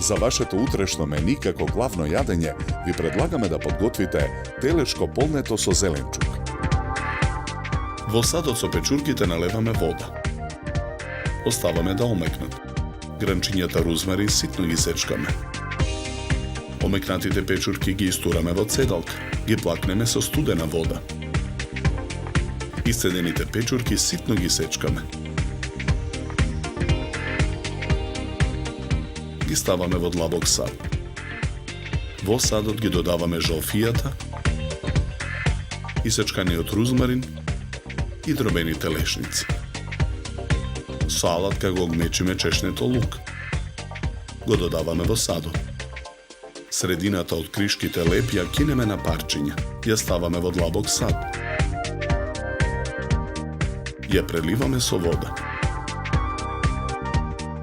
За вашето утрешно мени како главно јадење ви предлагаме да подготвите телешко полнето со зеленчук. Во садот со печурките налеваме вода. Оставаме да омекнат. Гранчињата рузмарин ситно ги сечкаме. Омекнатите печурки ги истураме во цедалка, ги плакнеме со студена вода. Исцедените печурки ситно ги сечкаме. Ги ставаме во длабок сад. Во садот ги додаваме жолфијата, исечканиот рузмарин и дробените лешници. Со алатка го гмечиме чешнето лук. Го додаваме во садот. Средината од кришките леп ја кинеме на парчиња. Ја ставаме во длабок сад. Ја преливаме со вода.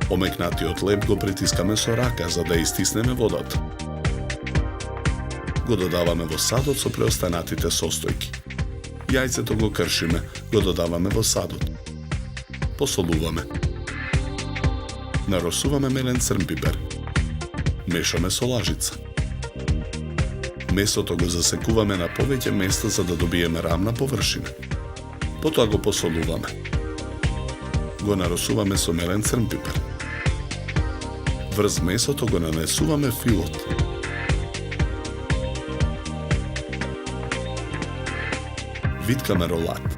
Омекнатиот леп го притискаме со рака за да истиснеме водата. Го додаваме во садот со преостанатите состојки. Јајцето го кршиме, го додаваме во садот. Посолуваме. Наросуваме мелен црн пипер. Мешаме со лажица. Месото го засекуваме на повеќе места за да добиеме рамна површина. Потоа го посолуваме. Го наросуваме со мелен црн пипер. Врз месото го нанесуваме филот. Виткаме ролат.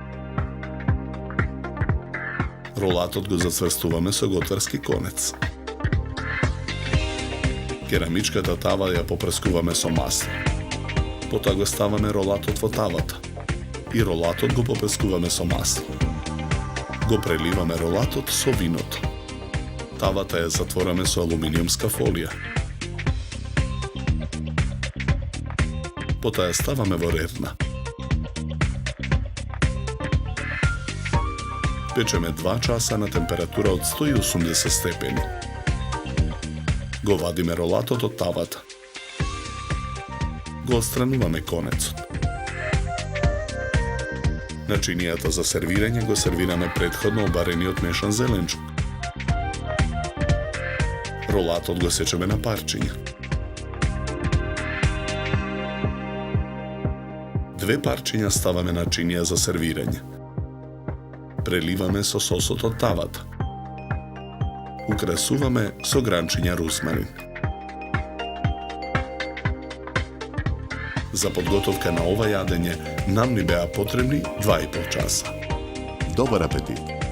Ролатот го зацврстуваме со готварски конец. Керамичката тава ја попрскуваме со масло. Потоа го ставаме ролатот во тавата. И ролатот го попрскуваме со масло. Го преливаме ролатот со виното. Тавата ја затвораме со алуминиумска фолија. Потоа ја ставаме во рерна. Печеме 2 часа на температура од 180 степени. Го вадиме ролатот од тавата. Го отстрануваме конецот. Начинијата за сервирање го сервираме претходно обарениот мешан зеленчук. Ролатот го сечеме на парчиња. 2 парчиња ставаме начинија за сервирање. Преливаме со сосот од тавата. Украсуваме со гранчиња рузмарин. За подготовка на ова јадење нам ни беа потребни 2,5 часа. Добар апетит!